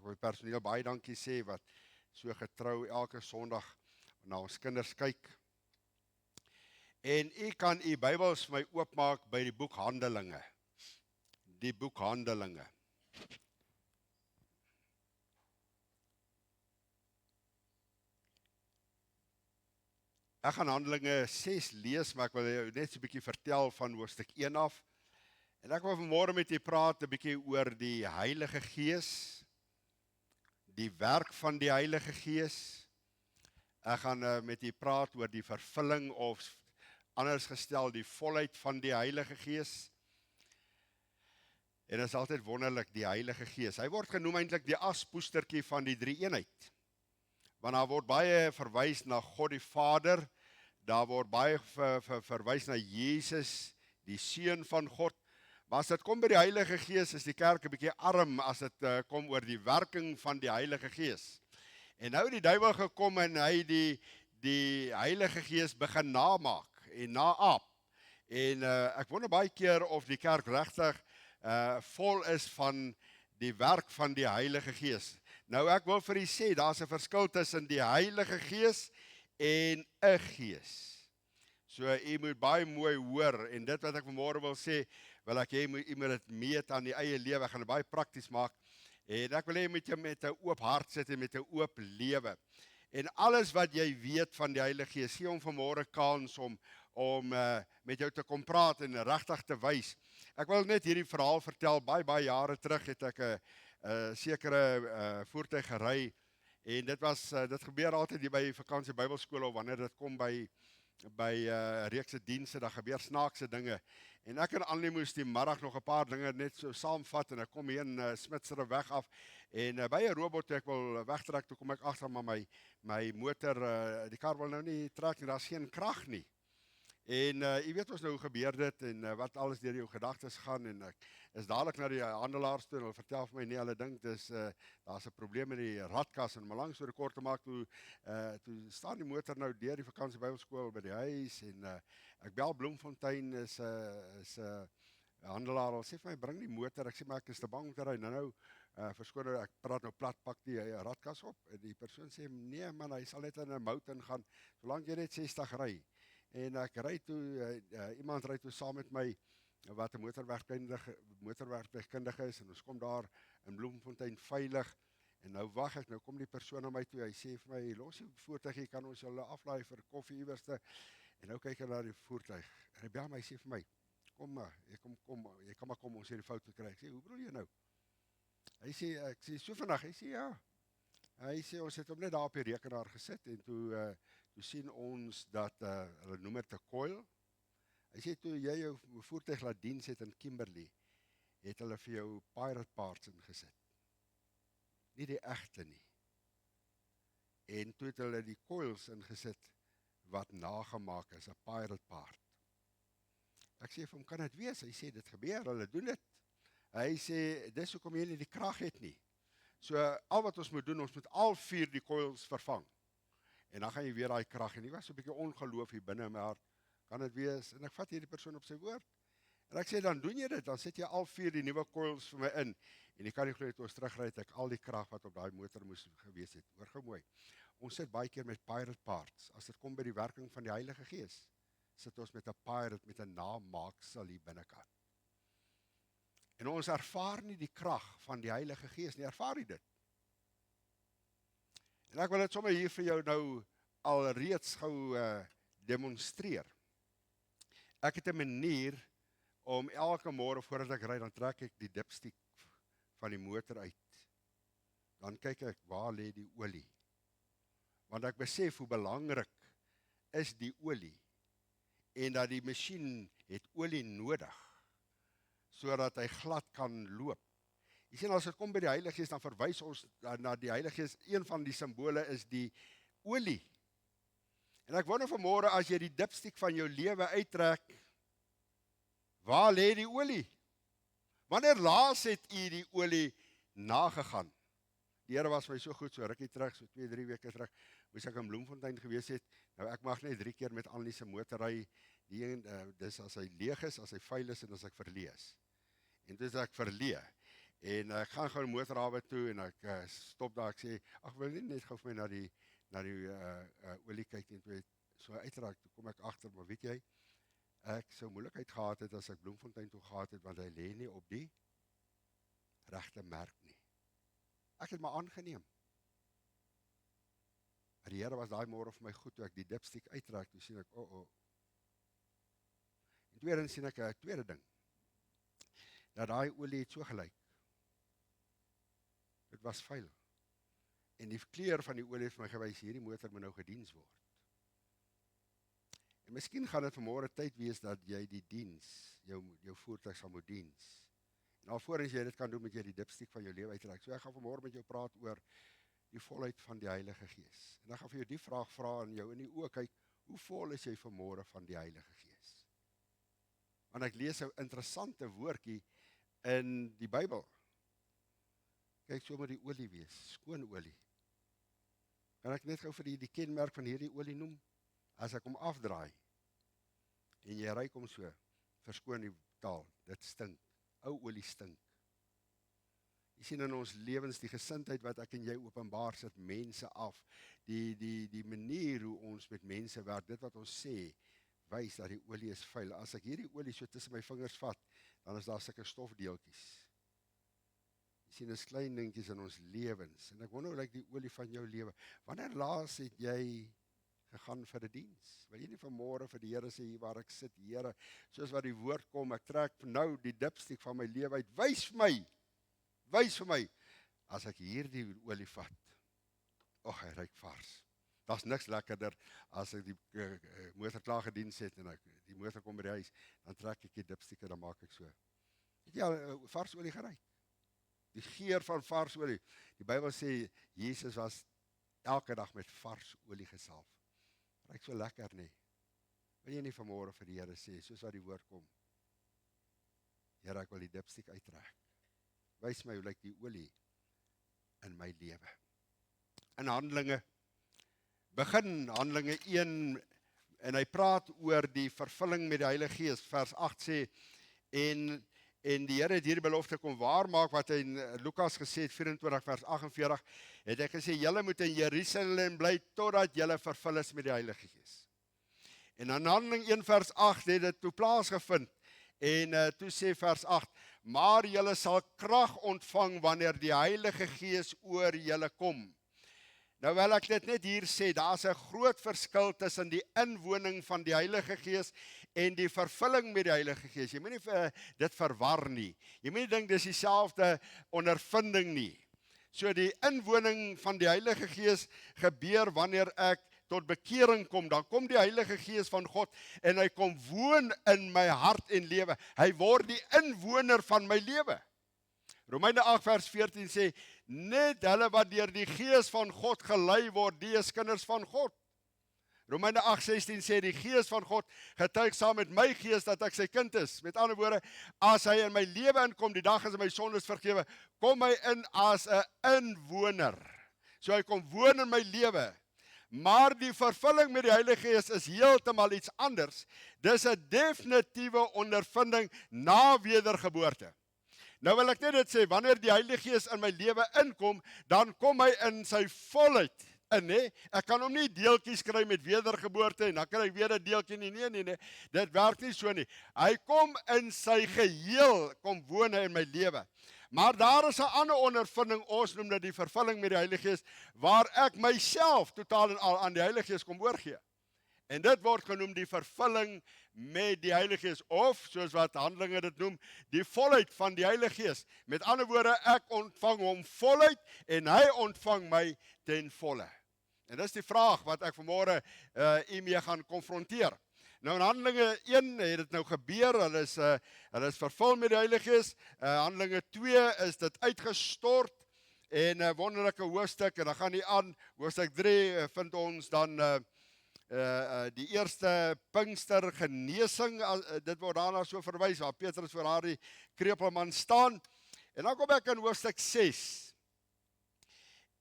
wil die personeel baie dankie sê, wat so getrou elke Sondag na ons kinders kyk. En u kan u Bybels vir my oopmaak by die boek Handelinge. Die boek Handelinge. Ek gaan Handelinge 6 lees, maar ek wil jou net so 'n bietjie vertel van hoofstuk 1 af. En ek wil vanmôre met u praat 'n bietjie oor die Heilige Gees, die werk van die Heilige Gees. Ek gaan met u praat oor die vervulling of anders gestel die volheid van die Heilige Gees. En dit is altyd wonderlik, die Heilige Gees. Hy word genoem eintlik die aspoestertjie van die drie-eenheid. Want daar word baie verwys na God die Vader, daar word baie verwys na Jesus, die Seun van God. Maar as dit kom by die Heilige Gees, is die kerk 'n bietjie arm as dit kom oor die werking van die Heilige Gees. En nou het die duiwel gekom en hy die Heilige Gees begin namaak en naap. En ek wonder baie keer of die kerk regtig vol is van die werk van die Heilige Gees. Nou ek wil vir u sê, daar's 'n verskil tussen die Heilige Gees en 'n gees. So u moet baie mooi hoor, en dit wat ek vanmôre wil sê, wil ek hê u moet dit meet aan die eie lewe. Ek gaan dit baie prakties maak. En ek wil hê met jy met 'n oop hart sit en met 'n oop lewe. En alles wat jy weet van die Heilige Gees, gee hom vanmôre kans om met jou te kom praat en regtig te wys. Ek wil net hierdie verhaal vertel. Baie jare terug het ek 'n sekere voertuig gery, en dit gebeur altyd hier by vakansie Bybelskole, of wanneer dit kom by reekse dienste, dan gebeur snaakse dinge. En ek en Annelie moes die middag nog 'n paar dinge net so saamvat, en ek kom hier in Smitsere weg af, en by 'n robot ek wil wegtrek, toe kom ek agter, maar my motor, die kar wil nou nie trek nie, daar's geen krag nie. En jy weet ons nou hoe gebeur dit, en wat alles deur jou gedagtes gaan, en ek is dadelik na die handelaars toe, en hulle vertel vir my, nee, hulle dink daar's 'n probleem met die radkas, en om 'n lang storie kort te maak, toe staan die motor nou deur die vakansie Bybelskool by die huis, en ek bel Bloemfontein, is 'n handelaar, hulle sê vir my, bring die motor, ek sê, maar ek is te bang om te ry, nou, verskoon, ek praat nou plat, pak die radkas op, en die persoon sê, nee man, hy sal net in 'n mout ingaan, solank jy net 60 ry. En ek ry toe, iemand ry toe saam met my, wat 'n motorwerktuigkundige is, en ons kom daar in Bloemfontein veilig, en nou wag ek, nou kom die persoon na my toe, hy sê vir my, los die voertuig, jy kan ons hulle aflaai vir koffie iewerste, en nou kyk hy na die voertuig, en hy bel my, hy sê vir my, kom maar, jy kan maar kom, ons het die fout gekry. Ek sê, hoe bedoel jy nou? Hy sê, ek sê, so vandag, hy sê, ja. Hy sê, ons het hom net daar op die rekenaar gesit, en toe sien ons dat, hulle noem dit 'n coil. Hy sê, toe jy jou voertuig laat diens het in Kimberley, het hulle vir jou pirate parts ingesit. Nie die egte nie. En toe het hulle die coils ingesit, wat nagemaak is, 'n pirate part. Ek sê vir hom, kan dit wees? Hy sê, dit gebeur, hulle doen dit. Hy sê, dis hoekom jy nie die krag het nie. So, al wat ons moet doen, ons moet al 4 die coils vervang. En dan gaan jy weer daai krag, en die was so 'n bietjie ongeloof hier binne in my hart, kan dit wees, en ek vat hierdie persoon op sy woord, en ek sê, dan doen jy dit, dan sit jy al 4 die nuwe coils vir my in, en jy kan nie glo, toe ons terugry, het ek al die krag wat op daai motor moes gewees het, hoor gou mooi, ons sit baie keer met pirate parts, as dit kom by die werking van die Heilige Gees, sit ons met 'n pirate, met 'n namaaksel hier binnekant. En ons ervaar nie die krag van die Heilige Gees nie, ervaar jy dit? En ek wil dit sommer hier vir jou nou alreeds gou demonstreer. Ek het 'n manier om elke môre voordat ek ry, dan trek ek die dipstick van die motor uit. Dan kyk ek, waar lê die olie? Want ek besef hoe belangrik is die olie, en dat die masjien het olie nodig, sodat hy glad kan loop. Jy sien, as dit kom by die Heilige Gees, dan verwys ons na die Heilige Gees. Een van die simbole is die olie. En ek wonder vanmôre, as jy die dipstick van jou lewe uittrek, waar lê die olie? Wanneer laas het u die olie nagegaan? Die Here was my so goed, so rukkie terug, so 2-3 weke terug, moes ek in Bloemfontein gewees het. Nou ek mag net 3 keer met Annelie se motor ry. Dis as hy leeg is, as hy vuil is, en as ek verleë is. En dis ek verleë. En ek gaan gou motorhawe toe en ek stop daar, ek sê, ag wil nie net gou vir my na die olie kyk en toe so uitraak, toe kom ek agter, maar weet jy, ek sou moeilikheid gehad het as ek Bloemfontein toe gehad het, want hy lê nie op die regte merk nie. Ek het maar aangeneem. Maar die Here was daai môre vir my goed, toe ek die dipstick uitraak, toe sien ek, En tweedens sien ek 'n tweede ding, dat daai olie het so gelyk. Dit was vuil. En die kleur van die olie het vir my gewys, hierdie motor moet nou gediens word. En miskien gaan dit vanmôre tyd wees dat jy die diens, jou voertuig sal moet diens. En alvorens jy dit kan doen, moet jy die dipstick van jou lewe uitraak. So ek gaan vanmôre met jou praat oor die volheid van die Heilige Gees. En ek gaan vir jou die vraag vra en jou in die oë kyk, hoe vol is jy vanmôre van die Heilige Gees? Want ek lees 'n interessante woordjie in die Bybel. Kyk, so moet die olie wees, skoon olie. Kan ek net gou vir die kenmerk van hierdie olie noem? As ek hom afdraai, en jy ruik hom so, verskoon die taal, dit stink, ou olie stink. Jy sien in ons lewens die gesindheid wat ek en jy openbaar, sit mense af. Die manier hoe ons met mense werk, dit wat ons sê, wys dat die olie is vuil. As ek hierdie olie so tussen my vingers vat, dan is daar sulke stofdeeltjies. Jy sien, is klein dingetjies in ons lewens. En ek wonder hoe lyk die olie van jou lewe. Wanneer laas het jy gegaan vir 'n diens? Wil jy nie vanmôre vir die Here sê, hier waar ek sit, Here, soos wat die woord kom, ek trek nou die dipstick van my lewe uit, wys vir my, as ek hierdie olie vat, hy ruik vars. Daar's niks lekkerder as ek die motor klaar gediens het en die motor kom by die huis, dan trek ek die dipstick en dan maak ek so. Het jy al vars olie geruik? Die geur van vars olie. Die Bybel sê, Jesus was elke dag met vars olie gesalf. Ruik so lekker nie. Wil jy nie vanmôre vir die Here sê, soos wat die woord kom, Here, ek wil die dipstick uittrek. Wys my hoe lyk die olie in my lewe. In Handelinge, begin Handelinge 1, en hy praat oor die vervulling met die Heilige Gees, vers 8 sê, en die Here het hierdie belofte kom waarmaak, wat hy in Lukas gesê het, 24 vers 48, het hy gesê, julle moet in Jerusalem bly, totdat julle vervul is met die Heilige Gees. En in Handeling 1 vers 8 het dit toe plaasgevind, en toe sê vers 8, maar julle sal krag ontvang, wanneer die Heilige Gees oor julle kom. Nou wil ek dit net hier sê, daar is 'n groot verskil tussen die inwoning van die Heilige Gees en die vervulling met die Heilige Gees. Jy moet nie dit verwar nie. Jy moet nie dink dis dieselfde ondervinding nie. So die inwoning van die Heilige Gees gebeur wanneer ek tot bekering kom, dan kom die Heilige Gees van God en hy kom woon in my hart en lewe. Hy word die inwoner van my lewe. Romeine 8 vers 14 sê, net hulle wat deur die Gees van God gelei word, die is kinders van God. Romeine 8:16 sê, die Gees van God getuig saam met my gees dat ek sy kind is. Met ander woorde, as hy in my lewe inkom, die dag as my sondes vergewe, kom hy in as 'n inwoner. So hy kom woon in my lewe. Maar die vervulling met die Heilige Gees is heeltemal iets anders. Dis 'n definitiewe ondervinding na wedergeboorte. Nou wil ek net dit sê, wanneer die Heilige Gees in my lewe inkom, dan kom hy in sy volheid in, hè? Ek kan hom nie deeltjies kry met wedergeboorte en dan kry ek weer 'n deeltjie nie. Nee. Dit werk nie so nie. Hy kom in sy geheel, kom woon hy in my lewe. Maar daar is 'n ander ondervinding, ons noem dit die vervulling met die Heilige Gees, waar ek myself totaal en al aan die Heilige Gees kom oorgee. En dit word genoem die vervulling met die Heilige Gees, of soos wat Handelinge dit noem, die volheid van die Heilige Gees. Met ander woorde, ek ontvang hom voluit en hy ontvang my ten volle. En dis die vraag wat ek vanmôre u mee gaan konfronteer. Nou in Handelinge 1 het dit nou gebeur, hulle is vervul met die Heilige Gees. Handelinge 2 is dit uitgestort en 'n wonderlike hoofstuk, en dan gaan die aan, hoofstuk 3 vind ons dan die eerste Pinkster genesing, dit word daarna so verwys, waar Petrus voor haar die krepelman staan, en dan kom ek in hoofstuk 6,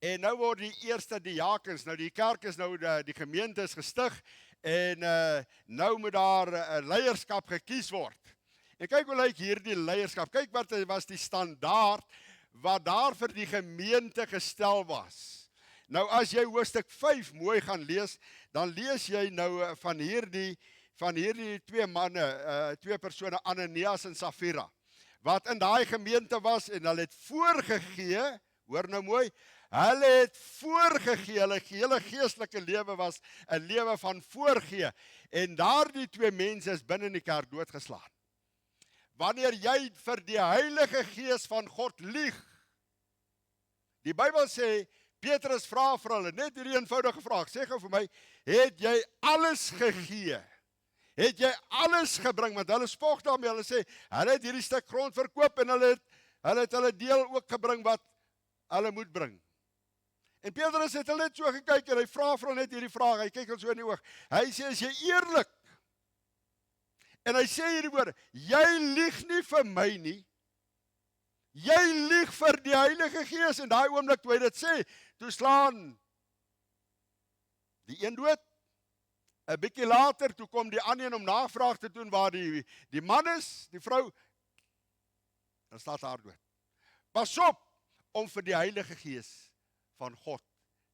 en nou word die eerste diakens, nou die kerk is nou, die gemeente is gestig, en nou moet daar leierskap gekies word. En kyk hoe lyk hierdie leierskap, kyk wat was die standaard wat daar vir die gemeente gestel was. Nou as jy hoofstuk 5 mooi gaan lees, dan lees jy nou van hierdie twee manne, twee persone, Ananias en Safira, wat in daai gemeente was en hulle het voorgegee, hoor nou mooi, hulle het voorgegee, hulle hele geestelike lewe was 'n lewe van voorgee, en daardie twee mense is binne in die kerk doodgeslaan. Wanneer jy vir die Heilige Gees van God lieg, die Bybel sê, Petrus vra vir hulle, net hierdie eenvoudige vraag, sê gou vir my, het jy alles gegee? Het jy alles gebring? Want hulle spog daarmee, hulle sê, hulle het hierdie stuk grond verkoop en hulle het hulle deel ook gebring wat hulle moet bring. En Petrus het hulle net so gekyk en hy vra vir hulle net hierdie vraag, hy kyk hulle so in die oog. Hy sê, is jy eerlik? En hy sê hierdie woorde, jy lieg nie vir my nie, jy lieg vir die Heilige Gees. En daai oomblik toe hy dit sê, toe slaan die een dood. 'n bietjie later, toe kom die ander een om navraag te doen waar die man is, die vrou, dan staat haar dood. Pas op om vir die Heilige Gees van God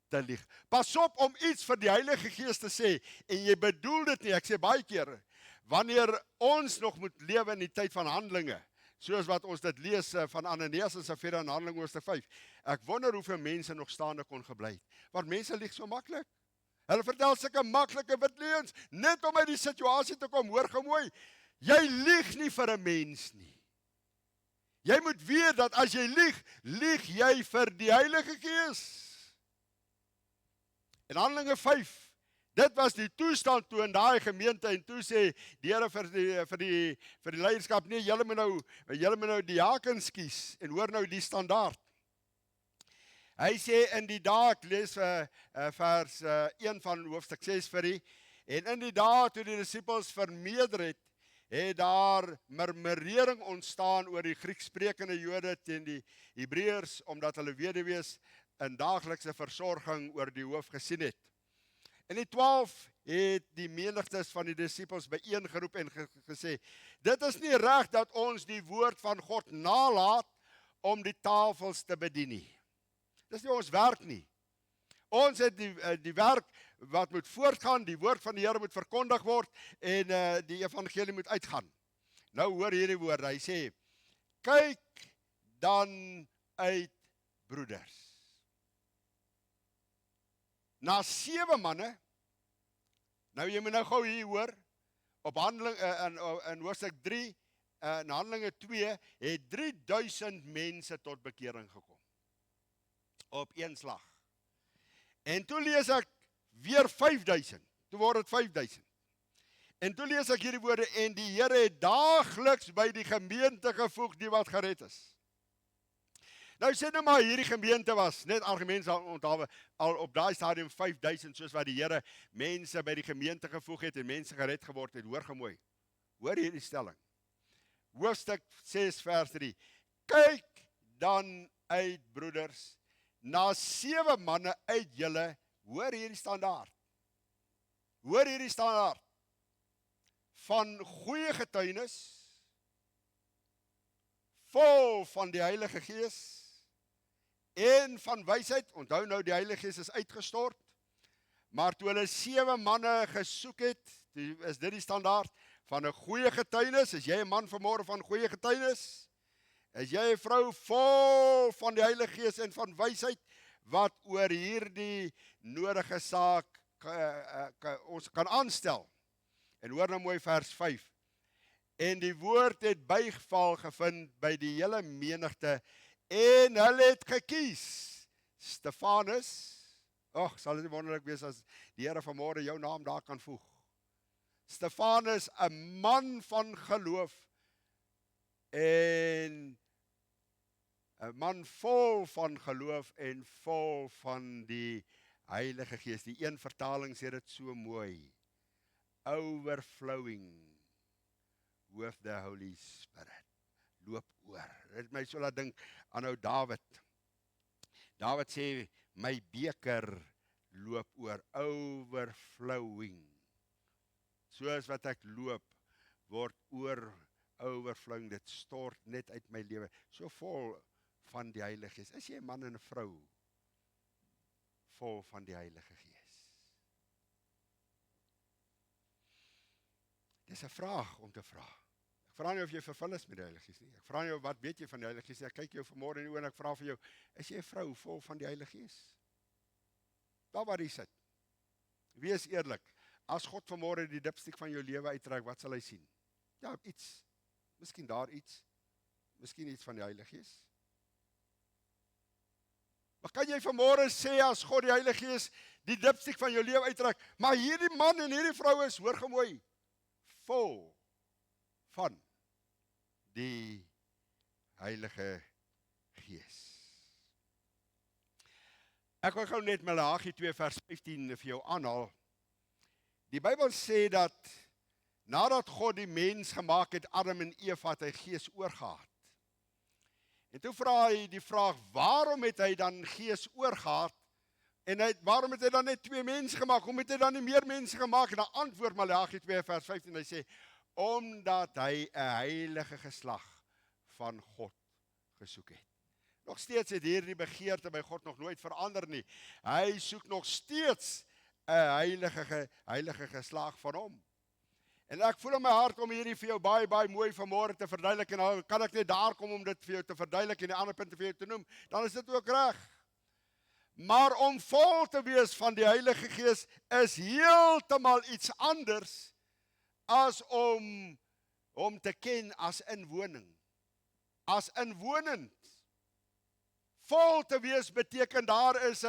te lieg. Pas op om iets vir die Heilige Gees te sê, en jy bedoel dit nie. Ek sê baie keer, wanneer ons nog moet lewe in die tyd van Handelinge, soos wat ons dit lees van Ananias en Safira in Handelinge hoofstuk 5, ek wonder hoeveel mense nog staande kon gebly het, want mense lieg so maklik. Hulle vertel sulke maklike wit leuns, net om uit die situasie te kom. Hoor gou mooi, jy lieg nie vir 'n mens nie. Jy moet weet dat as jy lieg, lieg jy vir die Heilige Gees. In Handelinge 5, dit was die toestand toe in daai gemeente, en toe sê die Here vir die leierskap, nee, julle moet nou diakens kies, en hoor nou die standaard. Hy sê in die dae, ek lees vers 1 van hoofstuk 6 vir die, en in die dae toe die disippels vermeerder het daar murmurering ontstaan oor die Grieksprekende Jode teen die Hebreërs, omdat hulle weduwees in daaglikse versorging oor die hoof gesien het. En die 12 het die menigtes van die disippels byeengeroep en gesê, dit is nie reg dat ons die woord van God nalat om die tafels te bedien nie. Dis nie ons werk nie. Ons het die werk wat moet voortgaan, die woord van die Here moet verkondig word, en die evangelie moet uitgaan. Nou hoor hierdie woorde, hy sê, kyk dan uit, broeders, na 7 manne, nou jy moet nou gou hier hoor, op Handeling, in hoofstuk 3, in Handelinge 2, het 3000 mense tot bekering gekom. Op een slag. En toe lees ek weer 5000, toe word het 5000. En toe lees ek hierdie woorde, en die Here het daagliks by die gemeente gevoeg die wat gered is. Nou sê nou maar, hierdie gemeente was, net argument onthou, al op daai stadium 5000, soos wat die Here mense by die gemeente gevoeg het en mense gered geword het. Hoor gemooi, hoor hierdie stelling. Hoofstuk 6 vers 3. Kyk dan uit, broeders, na 7 manne uit julle, hoor hierdie standaard, van goeie getuienis, vol van die Heilige Gees, en van wysheid. Onthou nou, die Heilige Gees is uitgestort, maar toe hulle 7 manne gesoek het, is dit die standaard, van 'n goeie getuienis. Is jy 'n man vanmôre van goeie getuienis? Is jy 'n vrou vol van die Heilige Gees en van wysheid, wat oor hierdie nodige saak ons kan aanstel? En hoor nou mooi vers 5. En die woord het bygeval gevind by die hele menigte, en hulle het gekies Stefanus. Sal dit nie wonderlik wees as die Here vanmôre jou naam daar kan voeg. Stefanus, 'n man van geloof, en 'n man vol van geloof en vol van die Heilige Gees. Die een vertaling sê dit so mooi, overflowing with the Holy Spirit. Loop oor. Dit my so laat dink aan ou Dawid. Dawid sê, my beker loop oor, overflowing. Soos wat ek loop, word overflowing, dit stort net uit my lewe. So vol van die Heilige Gees? Is jy 'n man en 'n vrou vol van die Heilige Gees? Dis 'n vraag om te vra. Ek vra nie of jy vervul is met die Heilige Gees nie. Ek vra nie wat weet jy van die Heilige Gees nie. Ek kyk jou vanmôre in die oë en ek vra vir jou, is jy 'n vrou vol van die Heilige Gees? Daar waar jy sit. Wees eerlik. As God vanmôre die dipstik van jou lewe uittrek, wat sal hy sien? Ja, iets. Miskien daar iets. Miskien iets van die Heilige Gees. Maar kan jy vanmôre sê as God die Heilige Gees die dipstik van jou lewe uittrek, maar hierdie man en hierdie vrou is, hoor gemooi, vol van die Heilige Gees. Ek wil gou net Maleagi 2 vers 15 vir jou aanhaal. Die Bybel sê dat nadat God die mens gemaak het, Adam en Eva, het hy gees oorgehad. En toe vra hy die vraag, waarom het hy dan gees oorgehad? En waarom het hy dan net 2 mense gemaak? Hoekom het hy dan nie meer mense gemaak? En dan antwoord Maleagi 2 vers 15, hy sê, omdat hy 'n heilige geslag van God gesoek het. Nog steeds het hierdie begeerte by God nog nooit verander nie. Hy soek nog steeds 'n heilige geslag van hom. En ek voel in my hart om hierdie vir jou baie mooi vanmôre te verduidelik, en dan kan ek net daar kom om dit vir jou te verduidelik en die ander punte vir jou te noem, dan is dit ook reg. Maar om vol te wees van die Heilige Gees is heeltemal iets anders as om hom te ken as inwoning. As inwonend. Vol te wees beteken daar's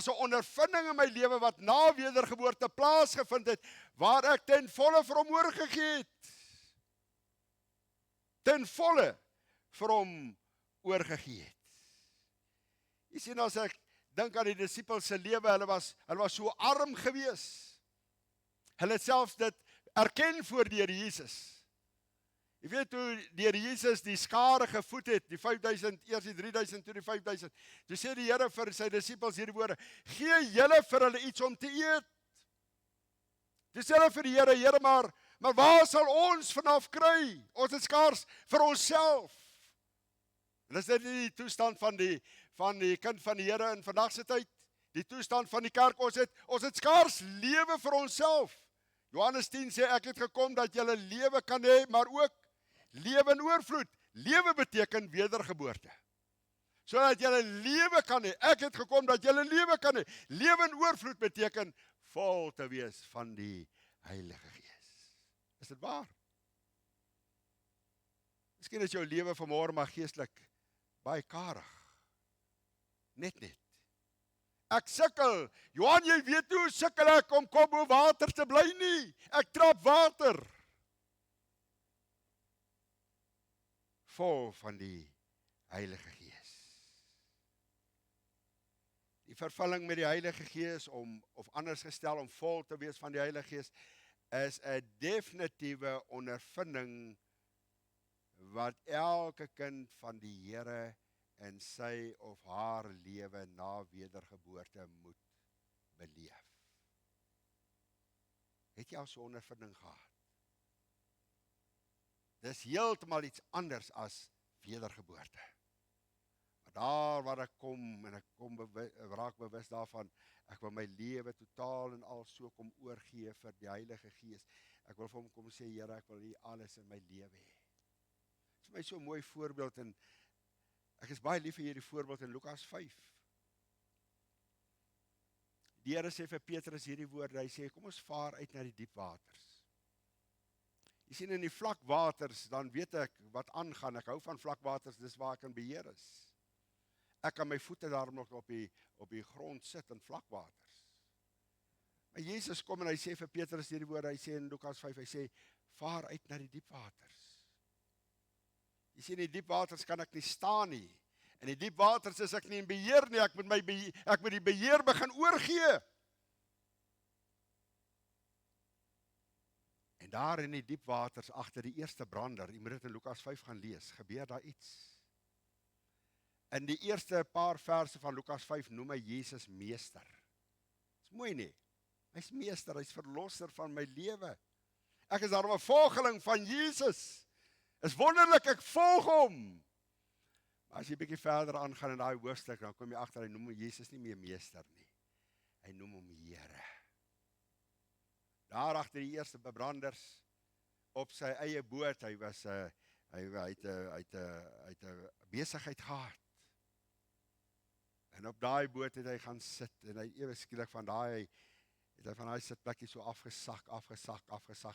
'n ondervinding in my lewe wat na wedergeboorte plaasgevind het, waar ek ten volle vir hom oorgegee het. Ten volle vir hom oorgegee het. Jy sien, as ek dink aan die disippels se lewe, hulle was so arm gewees. Hulle het selfs dit erken voor die Here Jesus. Jy weet hoe die Here Jesus die skare gevoed het, die 5000, eers die 3000, toe die 5000. Toe sê die Here vir sy disippels hierdie woorde, gee julle vir hulle iets om te eet. Toe sê hulle vir die Here, Here, maar waar sal ons vanaf kry? Ons het skaars vir onsself. En is dit nie die toestand van die kind van die Here in vandag se tyd? Die toestand van die kerk, ons het skaars lewe vir onsself. Johannes 10 sê, ek het gekom dat julle lewe kan hê, maar ook lewe in oorvloed. Lewe beteken wedergeboorte. Sodat julle lewe kan hê. Ek het gekom dat julle lewe kan hê. Lewe in oorvloed beteken vol te wees van die Heilige Gees. Is dit waar? Miskien is jou lewe vanmôre maar geestelik baie karig. Net. Ek sukkel. Johan, jy weet hoe sukkel ek om kom bo water te bly nie. Ek trap water. Vol van die Heilige Gees. Die vervulling met die Heilige Gees, of anders gestel, om vol te wees van die Heilige Gees, is 'n definitiewe ondervinding wat elke kind van die Here in sy of haar lewe na wedergeboorte moet beleef. Het jy al so 'n ondervinding gehad? Dis heeltemal iets anders as wedergeboorte. Maar daar waar ek kom, en ek raak bewus daarvan, ek wil my lewe totaal en al so kom oorgee vir die Heilige Gees. Ek wil vir hom kom sê, Here, ek wil U alles in my lewe hê. Dit is vir my so 'n mooi voorbeeld, en ek is baie lief vir hierdie voorbeeld in Lukas 5. Die Here sê vir Petrus hierdie woorde, hy sê, kom ons vaar uit na die diep waters. Jy sien, in die vlakwaters, dan weet ek wat aangaan. Ek hou van vlakwaters, dis waar ek in beheer is. Ek kan my voete daarom nog op die grond sit in vlakwaters. Maar Jesus kom en hy sê vir Petrus hierdie woorde, hy sê in Lukas 5, hy sê, vaar uit na die diep waters. Jy sien, in die diep waters kan ek nie staan nie. In die diep waters is ek nie in beheer nie, ek moet die beheer begin oorgee. En daar in die diep waters, agter die eerste brander, jy moet dit in Lukas 5 gaan lees, gebeur daar iets. In die eerste paar verse van Lukas 5 noem hy Jesus meester. Dis mooi nie? Hy's meester, hy's verlosser van my lewe. Ek is daarom 'n volgeling van Jesus. Is wonderlik, ek volg hom. As jy bietjie verder aangaan in daai hoofstuk, dan kom jy agter hy noem Jesus nie meer meester nie. Hy noem hom Here. Daar agter die eerste bebranders op sy eie boot, hy het 'n besigheid gehad. En op daai boot het hy gaan sit en hy ewe skielik van daai sitplekkie so afgesak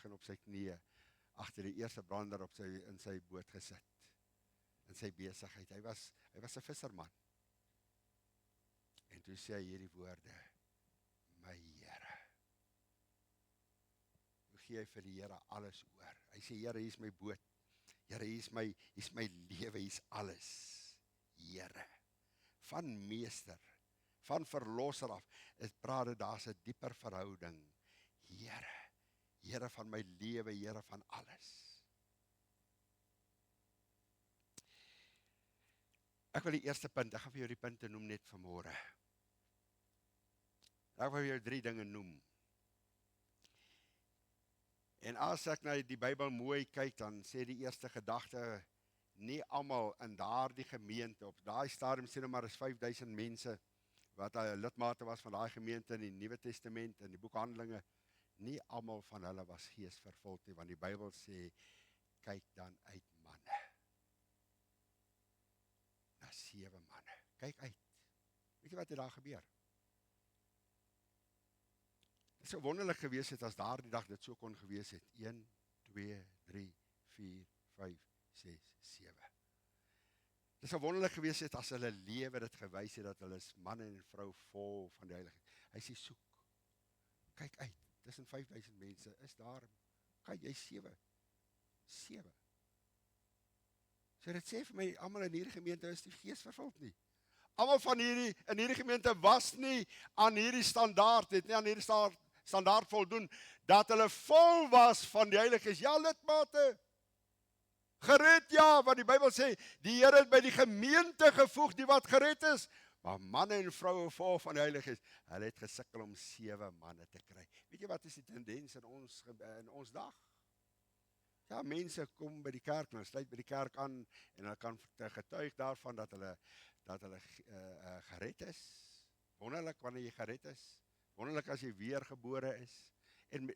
en op sy knieë agter die eerste brander in sy boot gesit. In sy besigheid. Hy was 'n visserman. En toe sê hy hierdie woorde: My Here. Toe gee hy vir die Here alles oor. Hy sê, Here, hier is my boot. Here, hier is my lewe, hier is alles. Here. Van meester, van verlosser af, praat dit, daar's 'n dieper verhouding. Here, Here van my lewe, Here van alles. Ek wil die eerste punt, ek gaan vir jou die punte noem net vanmôre. Ek wil vir jou 3 dinge noem. En as ek na die Bybel mooi kyk, dan sê die eerste gedagte, nie almal in daardie gemeente, op daai stadium sê maar is 5000 mense, wat lidmate was van daai gemeente in die Nuwe Testament, in die boek Handelinge, nie almal van hulle was geesvervuld nie, want die Bybel sê, kyk dan uit manne. Na 7 manne, kyk uit. Weet jy wat het daar gebeur? Dit sou wonderlik gewees het, as daardie dag dit so kon gewees het, 1, 2, 3, 4, 5, 6, 7. Dit sou wonderlik gewees het, as hulle lewe dit gewys het, dat hulle is man en vrou vol van die Heilige. Hy sê, soek, kyk uit, tussen 5000 mense, is daar, kyk jy 7. So dit sê vir my, almal in hierdie gemeente is die gees vervuld nie. Almal van in hierdie gemeente was nie aan hierdie standaard, het nie aan hierdie standaard voldoen, dat hulle vol was van die Heilige Gees. Ja, lidmate, gered, ja, want die Bybel sê, die Here het by die gemeente gevoeg, die wat gered is, maar manne en vroue vol van die Heilige Gees, hulle het gesukkel om 7 manne te kry. Weet jy wat is die tendens in ons dag? Ja, mense kom by die kerk, hulle sluit by die kerk aan, en hulle kan getuig daarvan, dat hulle gered is. Wonderlik wanneer jy gered is. Wonderlik as jy weergebore is. En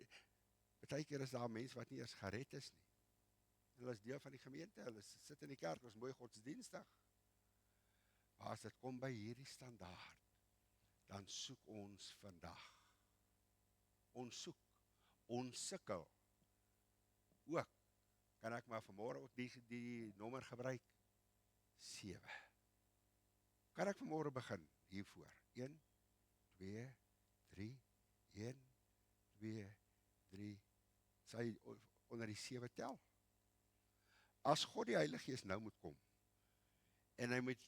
baie keer is daar mense wat nie eens gered is nie. Hulle is deel van die gemeente, hulle sit in die kerk, ons mooi godsdienstig. Maar as dit kom by hierdie standaard, dan soek ons vandag. Ons soek, ons sukkel. Ook, kan ek maar vanmôre ook die nommer gebruik? 7. Kan ek vanmôre begin hiervoor? 1, 2, 3, 1, 2, 3. Sy onder die 7 tel. As God die Heilige Gees nou moet kom, en hy moet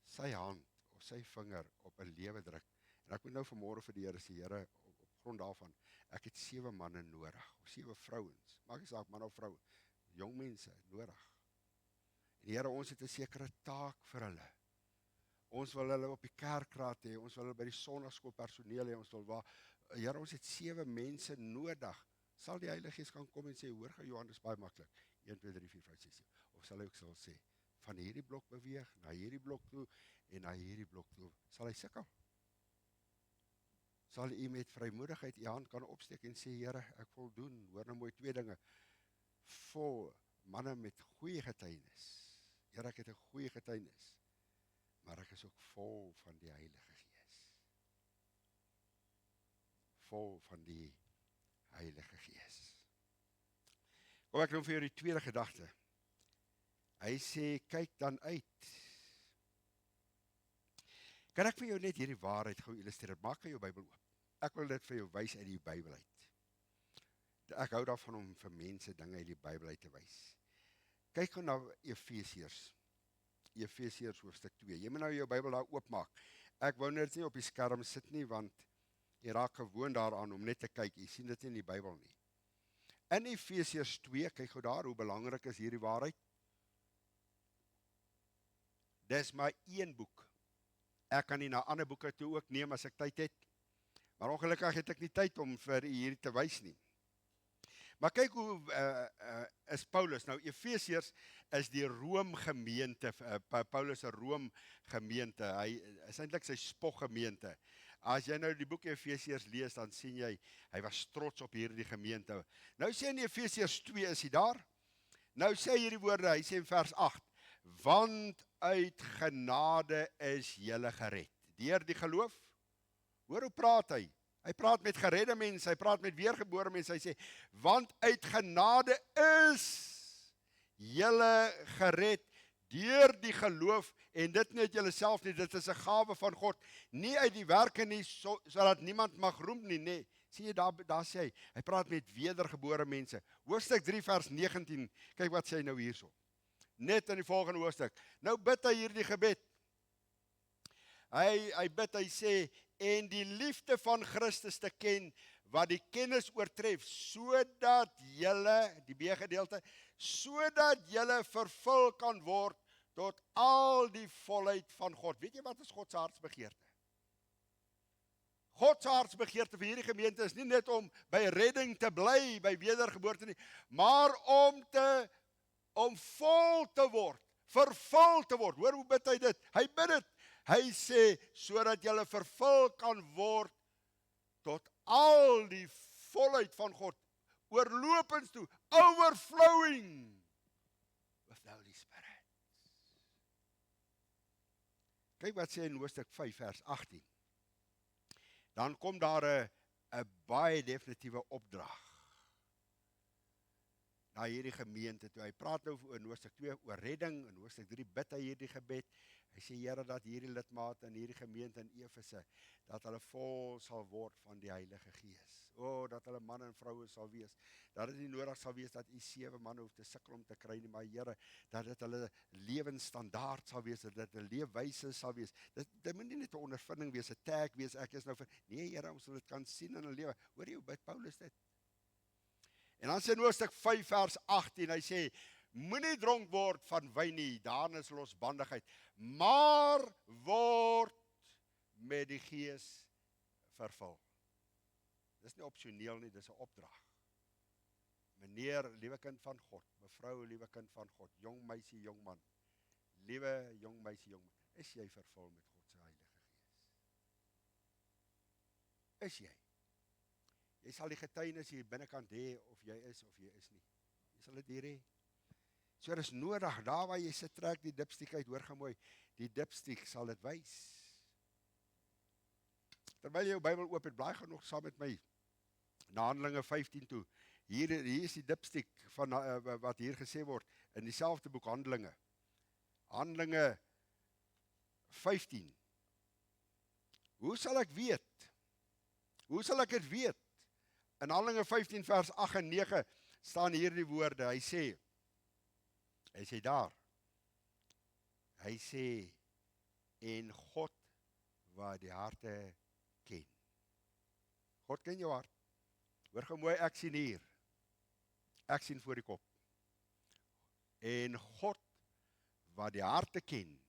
sy hand of sy vinger op 'n lewe druk, en ek moet nou vanmôre vir die Here sê, Here, op grond daarvan, ek het 7 manne nodig, of 7 vrouens, maak nie saak, man of vrou, jong mense nodig. En Here, ons het 'n sekere taak vir hulle. Ons wil hulle op die kerkraad hê, ons wil hulle by die sonnaskool personeel hê, ons wil Here, ons het 7 mense nodig. Sal die Heilige Gees kan kom en sê, hoor gaan Johannes, baie maklik, 1, 2, 3, 4, 5, 6, 7. Of sal hy ook sê, van hierdie blok beweeg, na hierdie blok toe, en na hierdie blok toe, sal hy sukkel? Sal u met vrymoedigheid u hand kan opsteek en sê, Here, ek voldoen, hoor nou mooi 2 dinge, vol manne met goeie getuienis. Here, ek het 'n goeie getuienis, maar ek is ook vol van die Heilige Gees. Vol van die Heilige Gees. Kom ek noem vir jou die tweede gedagte. Hy sê, kyk dan uit. Kan ek vir jou net hierdie waarheid gou illustreer? Maak jou Bybel oop. Ek wil dit vir jou wys uit die Bybel uit. Ek hou daarvan om vir mense dinge uit die Bybel uit te wys. Kyk gou na Efesiërs hoofstuk 2. Jy moet nou jou Bybel daar oopmaak. Ek wou net nie op die skerm sit nie, want jy raak gewoon daaraan om net te kyk. Jy sien dit nie in die Bybel nie. In Efesiërs 2, kyk gou daar, hoe belangrik is hierdie waarheid. Dis maar een boek. Ek kan nie na ander boeke toe ook neem as ek tyd het. Maar ongelukkig het ek nie tyd om vir u hier te wys nie. Maar kyk hoe is Paulus. Nou Efesiërs is die Roomgemeente, Paulus se Roomgemeente. Hy is eintlik sy spoggemeente. As jy nou die boek Efesiërs lees, dan sien jy, hy was trots op hierdie gemeente. Nou sê in Efesiërs 2, is hy daar? Nou sê hierdie woorde, hy sê in vers 8, want uit genade is julle gered. Deur die geloof. Hoor hoe praat hy? Hy praat met geredde mense, hy praat met weergebore mense, hy sê, want uit genade is julle gered deur die geloof, en dit nie uit julle self nie, dit is 'n gawe van God, nie uit die werke nie, sodat niemand mag roem nie, nee. Sien jy, daar sê hy praat met wedergebore mense. Hoofstuk 3 vers 19, kyk wat sê hy nou hierso. Net in die volgende hoofstuk. Nou bid hy hierdie gebed. Hy bid, hy sê, en die liefde van Christus te ken, wat die kennis oortref, sodat julle, die B-gedeelte, sodat julle vervul kan word tot al die volheid van God. Weet jy wat is God se hartsbegeerte? God se hartsbegeerte vir hierdie gemeente is nie net om by redding te bly, by wedergeboorte nie, maar om vol te word, vervul te word. Hoor hoe bid hy dit? Hy bid dit. Hy sê, sodat julle vervul kan word tot al die volheid van God, oorlopends toe, overflowing with the Holy Spirit. Kyk wat sê in hoofstuk 5 vers 18. Dan kom daar 'n baie definitiewe opdrag na hierdie gemeente toe. Hy praat nou in hoofstuk 2 oor redding, in hoofstuk 3 bid hy hierdie gebed. Hy sê, Here, dat hierdie lidmate in hierdie gemeente in Efese, dat hulle vol sal word van die Heilige Gees. Dat hulle manne en vroue sal wees, dat dit nie nodig sal wees dat u 7 manne hoef te sukkel om te kry nie, maar Here, dat dit hulle lewensstandaard sal wees, dat dit 'n leefwyse sal wees. Dit moet nie net 'n ondervinding wees, 'n tag wees, ek is nou vir, nee Here, ons sal dit kan sien in 'n lewe. Hoor jy hoe bid Paulus dit? En dan sê in hoofstuk 5 vers 18, hy sê, moenie dronk word van wyn nie, daarin is losbandigheid, maar word met die Gees vervul. Dis nie opsioneel nie, dis 'n opdrag. Meneer, liewe kind van God, mevrou, liewe kind van God, jong meisie, jong man, liewe jong meisie, jong man, is jy vervul met God se Heilige Gees? Is jy? Jy sal die getuienis hier binnekant hê, of jy is nie. Jy sal dit hier hê. So dis nodig, daar waar jy sit, trek die dipstiek uit, hoor gemooi, die dipstiek sal dit wys. Terwyl jy jou Bybel oop het, blaai genoeg saam met my, na Handelinge 15 toe, hier is die dipstiek van wat hier gesê word, in dieselfde boek Handelinge. Handelinge 15. Hoe sal ek weet? Hoe sal ek dit weet? In Handelinge 15 vers 8 en 9 staan hierdie woorde, hy sê daar, hy sê, en God wat die harte ken. God ken jou hart. Hoor gou mooi, ek sien hier, ek sien voor die kop. En God wat die harte ken,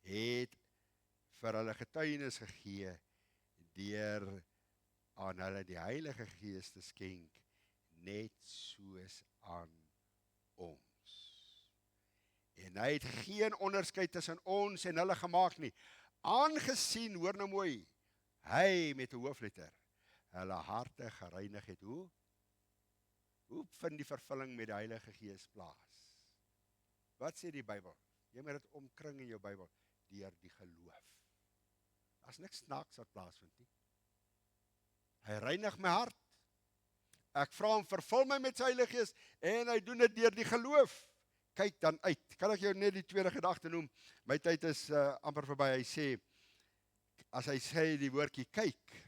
het vir hulle getuienis gegee, deur aan hulle die Heilige Gees te skenk, net soos aan ons. En hy het geen onderskeid tussen ons en hulle gemaak nie, aangesien, hoor nou mooi, hy met 'n hoofletter, hulle harte gereinig het. Hoe vind die vervulling met die Heilige Gees plaas? Wat sê die Bybel? Jy moet dit omkring in jou Bybel, deur die geloof. Daar's niks snaaks wat plaasvind nie. Hy reinig my hart. Ek vra hom, vervul my met sy Heilige Gees, en hy doen dit deur die geloof. Kyk dan uit. Kan ek jou net die tweede gedagte noem? My tyd is amper verby. Hy sê, as hy sê die woordjie kyk,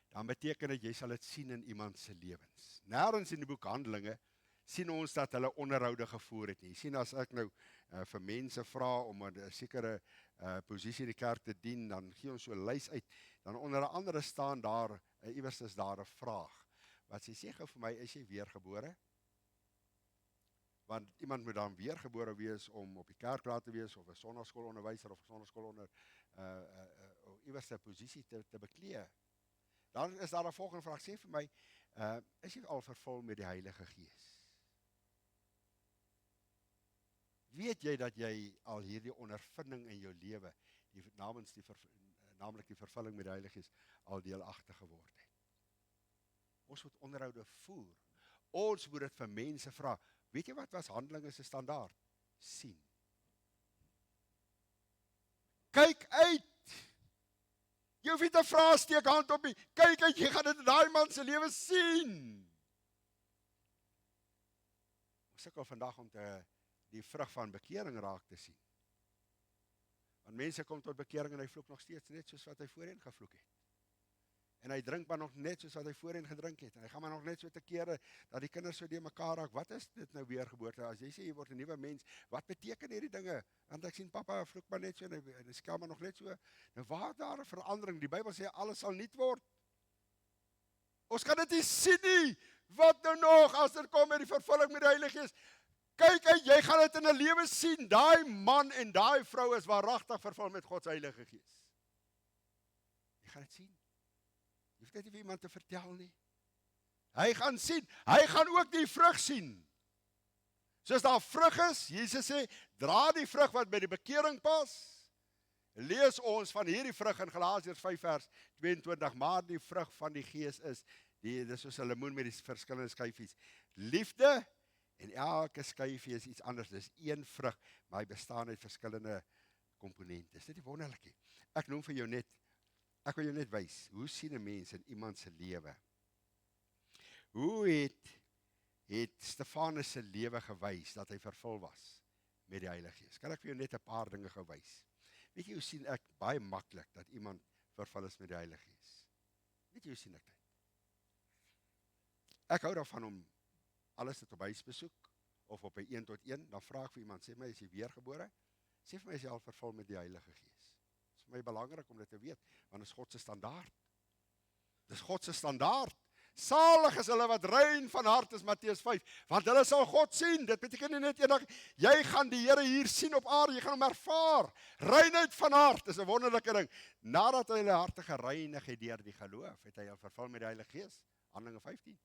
dan beteken dit jy sal dit sien in iemand se lewens. Nêrens in die boek Handelinge sien ons dat hulle onderhoude gevoer het nie. Jy sien, as ek nou vir mense vra om 'n sekere posisie in die kerk te dien, dan gee ons so 'n lys uit. Dan onder andere staan daar, iewers is daar 'n vraag, wat sê gou vir my, is jy weergebore? Want iemand moet dan weergebore wees om op die kerkraad te wees, of 'n sonnaskoolonderwyser, of 'n sonnaskool iewers 'n posisie te beklee. Dan is daar 'n volgende vraag, sê vir my, Is jy al vervul met die Heilige Gees? Weet jy dat jy al hierdie ondervinding in jou lewe, naamlik die vervulling met die Heilige Gees, al deelagtig geword het? Ons moet onderhoude voer. Ons moet dit vir mense vra. Weet jy wat was Handelinge se standaard? Sien. Kyk uit! Jy hoef nie te vra, steek hand op nie. Kyk uit, jy gaan dit in daai man se lewe sien. Ons sukkel vandag om die vrug van bekering raak te sien. Want mense kom tot bekering en hy vloek nog steeds net soos wat hy voorheen gevloek het. En hy drink maar nog net soos wat hy voorheen gedrink het. En hy gaan maar nog net so te kere dat die kinders so die mekaar raak. Wat is dit nou weergeboorte? As jy sê jy word 'n nuwe mens, wat beteken hierdie dinge? Want ek sien pappa vloek maar net so en hy skel maar nog net so. Nou waar daar 'n verandering? Die Bybel sê alles sal nuut word. Ons kan dit nie sien nie. Wat nou nog as dit kom met die vervulling met die Heilige Gees? Kyk uit, jy gaan dit in 'n lewe sien. Daai man en daai vrou is waaragtig vervul met God se Heilige Gees. Jy gaan dit sien. Jy hoef net nie vir iemand te vertel nie. Hy gaan sien. Hy gaan ook die vrug sien. Soos daar vrug is, Jesus sê, dra die vrug wat by die bekering pas. Lees ons van hierdie vrug in Galasiërs 5 vers 22, maar die vrug van die Gees is, dis soos 'n lemoen met die verskillende skyfies. Liefde, en elke skyfie is iets anders. Dis een vrug, maar hy bestaan uit verskillende komponente. Is dit nie wonderlik nie? Ek wil jou net wys, hoe sien 'n mens in iemand se lewe? Hoe het Stefanus se lewe gewys dat hy vervul was met die Heilige Gees? Kan ek vir jou net 'n paar dinge gewys? Weet jy hoe sien ek baie maklik dat iemand vervul is met die Heilige Gees? Weet jy hoe sien ek dit? Ek hou daarvan om alles dit op huis besoek, of op 'n 1-tot-1, dan vra ek vir iemand, sê my, is jy weergebore? Sê vir my, is jy al vervul met die Heilige Gees? Dit is vir my belangrik om dit te weet, want dit is God se standaard. Dis God se standaard. Salig is hulle wat rein van hart is, Matteus 5, want hulle sal God sien. Dit beteken nie net eendag, jy gaan die Here hier sien op aarde, jy gaan hom ervaar. Reinheid van hart is 'n wonderlike ding. Nadat hy hulle harte gereinig het deur die geloof, het hy al vervul met die Heilige Gees. Handelinge 15.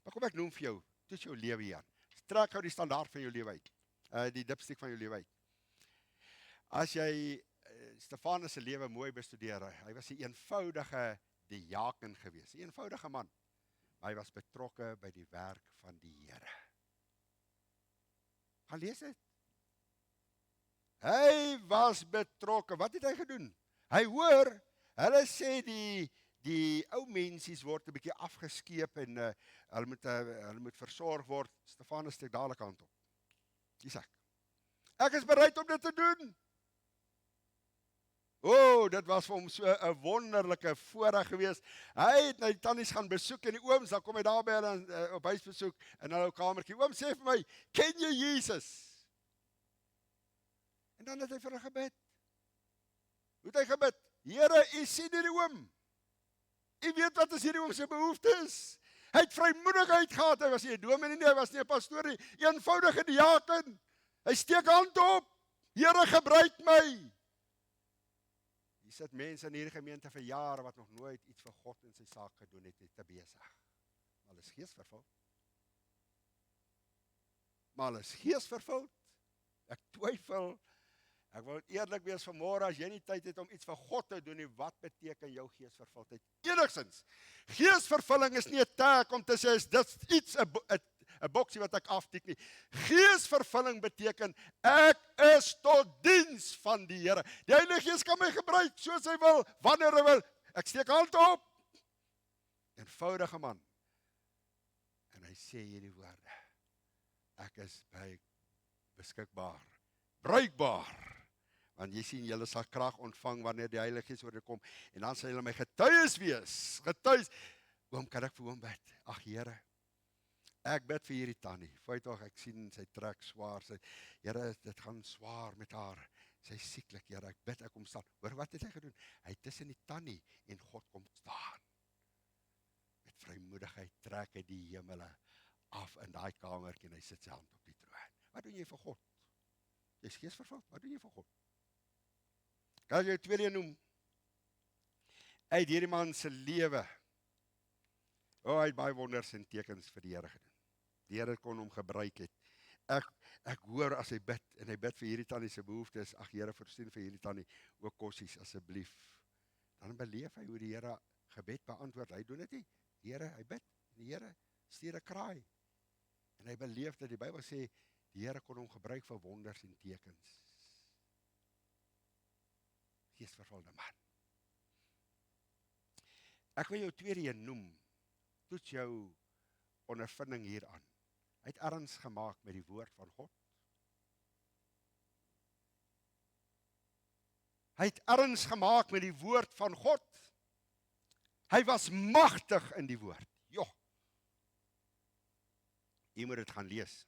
Maar kom ek noem vir jou, toets jou lewe hier aan. Trek gou die standaard van jou lewe uit. Die dipstik van jou lewe uit. As jy Stefanus se lewe mooi bestudeer, hy was 'n eenvoudige diaken gewees, 'n eenvoudige man. Maar hy was betrokke by die werk van die Here. Gaan lees dit. Hy was betrokke. Wat het hy gedoen? Hy hoor, hulle sê die ou mensies word 'n bietjie afgeskeep en hulle moet versorg word. Stefanus steek dadelik hand op. Dis ek is bereid om dit te doen. Dit was vir hom so 'n wonderlike voorreg geweest. Hy het na die tannies gaan besoek en die ooms, dan kom hy daar by hulle op huisbesoek in hulle kamertjie. Oom sê vir my, ken jy Jesus? En dan het hy vir hulle gebid. Hoe het hy gebid? Here, u sien hierdie oom. U weet wat is hierdie oom se behoeftes. Hy het vrymoedigheid gehad. Hy was nie 'n dominee nie, hy was nie 'n pastoor nie. Eenvoudige diaken. Hy steek hand op. Here, gebruik my. Hier sit mense in hierdie gemeente vir jare wat nog nooit iets vir God in sy saak gedoen het, te besig. Maar hulle is geesvervuld. Ek twyfel. Ek wil eerlik wees vanmôre, as jy nie tyd het om iets vir God te doen nie, wat beteken jou geesvervuldheid? Enigsins. Geesvervulling is nie 'n taak om te sê, is dit iets, 'n boksie wat ek aftik nie. Geesvervulling beteken, ek is tot diens van die Here. Die Heilige Gees kan my gebruik, soos hy wil, wanneer hy wil. Ek steek hand op. Eenvoudige man. En hy sê hierdie woorde. Ek is beskikbaar. Bruikbaar. Want jy sien, julle sal krag ontvang wanneer die Heilige Gees oor julle kom. En dan sal julle my getuies wees. Getuies. Oom, kan ek vir hom bid? Ag Here, ek bid vir hierdie tannie. Vooruit ek sien sy trek swaar. Here, dit gaan swaar met haar. Sy is sieklik, Here, ek bid ek kom staan. Hoor wat het hy gedoen? Hy het tussen die tannie en God kom staan. Met vrymoedigheid trek hy die hemele af in daai kamertjie en hy sit sy hand op die troon. Wat doen jy vir God? Jy is geesvervuld. Wat doen jy vir God? Kan jy 'n tweede noem? Uit hierdie man se lewe. Hy het baie wonders en tekens vir die Here gedoen. Die Here kon hom gebruik het. Ek hoor as hy bid, en hy bid vir hierdie tannie se behoeftes, ag Here, voorsien vir hierdie tannie ook kossies asseblief. Dan beleef hy hoe die Here gebed beantwoord. Hy doen dit nie. Die Here, hy bid, en die Here stuur 'n kraai. En hy beleef dat die Bybel sê, die Here kon hom gebruik vir wonders en tekens. Geesvervulde man. Ek wil jou tweede een noem. Toets jou ondervinding hieraan. Hy het erns gemaak met die woord van God. Hy het erns gemaak met die woord van God. Hy was magtig in die woord. Joh. Jy moet dit gaan lees.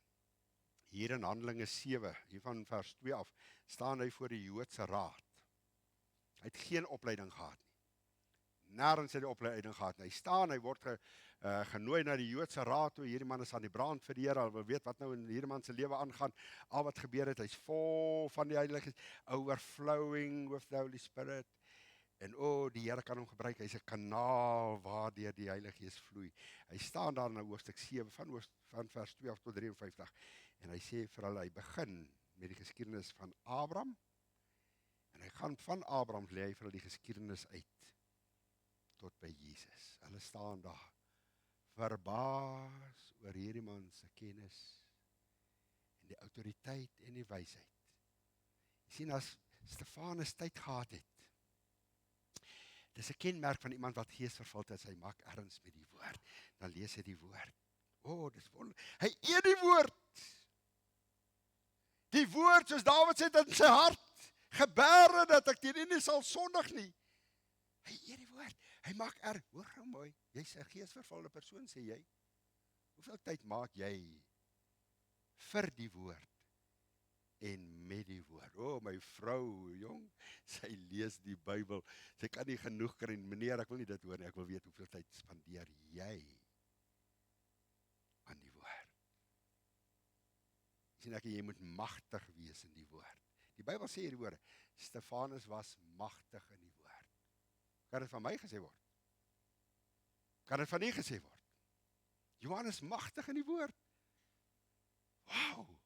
Hier in Handelinge 7, hier van vers 2 af, staan hy voor die Joodse raad. Hy het geen opleiding gehad nie. Nêrens het hy opleiding gehad nie. Hy staan, hy word genooi na die Joodse raad toe. Hierdie man is aan die brand vir die Here. Hy wil weet wat nou in hierdie man se lewe aangaan. Al wat gebeur het, hy's vol van die Heilige Gees, overflowing with the Holy Spirit. En die Here kan hom gebruik. Hy's 'n kanaal waardeur die Heilige Gees vloei. Hy staan daar in hoofstuk 7 van vers 2 tot 53. En hy sê vir hulle, hy begin met die geskiedenis van Abraham. En hy gaan van Abraham lê hy vir hulle die geskiedenis uit tot by Jesus. Hulle staan daar verbaas oor hierdie man se kennis en die autoriteit en die wysheid. Jy sien, as Stefanus tyd gehad het, dis 'n kenmerk van iemand wat geesvervuld is. Hy maak erns met die woord. Dan lees hy die woord. Dis wonderlik. Hy eet die woord. Die woord, soos Dawid sê, in sy hart gebeure dat ek teen U nie sal sondig nie. Hy eet die woord. Hy maak hoor gou mooi, jy's 'n geesvervulde persoon, sê jy. Hoeveel tyd maak jy vir die woord en met die woord? My vrou, jong, sy lees die Bybel. Sy kan nie genoeg kry. Meneer, ek wil nie dit hoor nie. Ek wil weet hoeveel tyd spandeer jy aan die woord. Sien ek, jy moet magtig wees in die woord. Die Bybel sê hierdie woorde, Stefanus was magtig in die woord. Kan dit van my gesê word? Kan dit van U gesê word? Johannes magtig in die woord. Wow!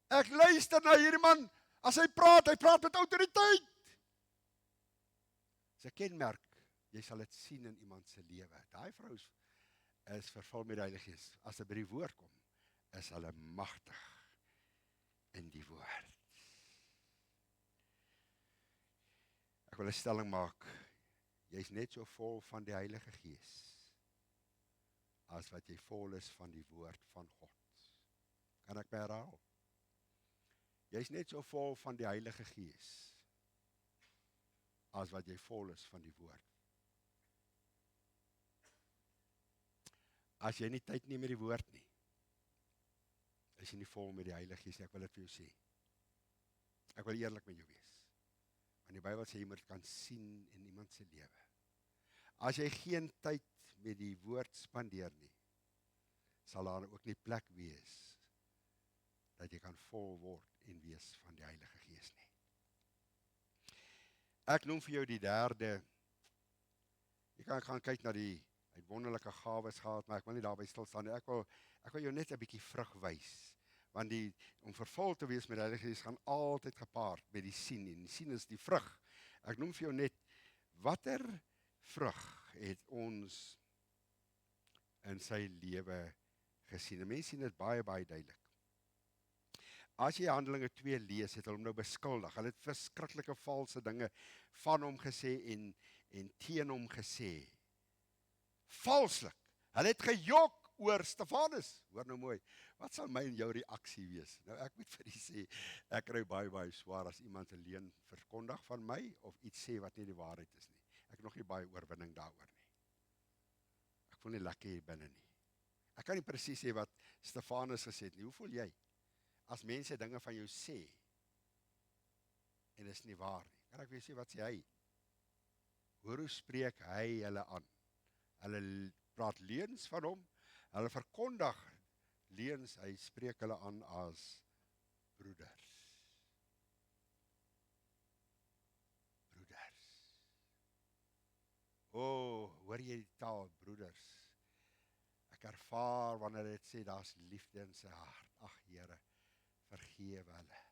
Ek luister na hierdie man, as hy praat met autoriteit. Dis 'n kenmerk, jy sal dit sien in iemand se lewe. Daai vrou is vervul met die Heilige Gees. As hy by die woord kom, is hulle magtig in die woord. Ek wil 'n stelling maak. Jy's net so vol van die Heilige Gees as wat jy vol is van die woord van God. Kan ek herhaal? Jy's net so vol van die Heilige Gees as wat jy vol is van die woord. As jy nie tyd neem met die woord nie, is jy nie vol met die Heilige Gees nie. Ek wil dit vir jou sê. Ek wil eerlik met jou wees. Want die Bybel sê jy moet kan sien in iemand se lewe. As jy geen tyd met die woord spandeer nie, sal daar ook nie plek wees dat jy kan vol word en wees van die Heilige Gees nie. Ek noem vir jou die derde. Jy kan gaan kyk na die wonderlike gawes gehad, maar ek wil nie daarby stil staan nie. Ek wil jou net 'n bietjie vrug wys. Want om vervul te wees met die Heilige Gees gaan altyd gepaard met die sien. En die sien is die vrug. Ek noem vir jou net, watter vrug het ons in sy lewe gesien? En mense sien dit baie, baie duidelik. As jy Handelinge 2 lees, het hulle hom nou beskuldig. Hulle het verskriklike valse dinge van hom gesê en teen hom gesê. Valslik. Hulle het gejok oor Stefanus. Hoor nou mooi, wat sal my en jou reaksie wees? Nou ek moet vir u sê, ek kry baie, baie swaar as iemand 'n leuen verkondig van my, of iets sê wat nie die waarheid is nie. Ek het nog nie baie oorwinning daaroor nie. Ek voel nie lekker hier binne nie. Ek kan nie presies sê wat Stefanus gesê het nie. Hoe voel jy? As mense dinge van jou sê, en is nie waar nie. Kan ek weer sê, wat sê hy? Hoor hoe spreek hy hulle aan? Hulle praat leuns van hom, hulle verkondig leuns, hy spreek hulle aan as broeders. Broeders. Hoor jy die taal, broeders? Ek ervaar wanneer dit sê, daar's liefde in sy hart. Ag Here, vergewe hulle.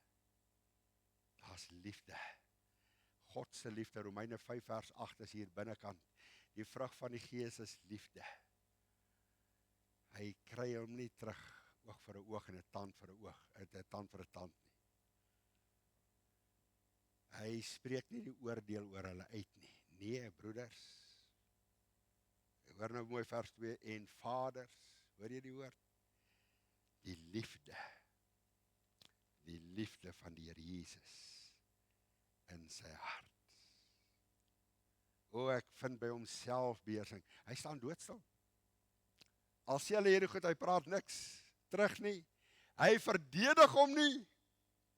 Daar's liefde. God se liefde, Romeine 5 vers 8 is hier binnekant. Die vrug van die Gees is liefde. Hy kry hom nie terug, oog vir 'n oog en 'n tand vir 'n oog, 'n tand vir 'n tand nie. Hy spreek nie die oordeel oor hulle uit nie. Nee, broeders. Hoor nou mooi vers 2, en vaders, hoor jy die woord? Die liefde van die Here Jesus in sy hart. O, ek vind by homself beheersing. Hy staan doodstil. Al sê hulle hierdie goed, hy praat niks terug nie. Hy verdedig hom nie.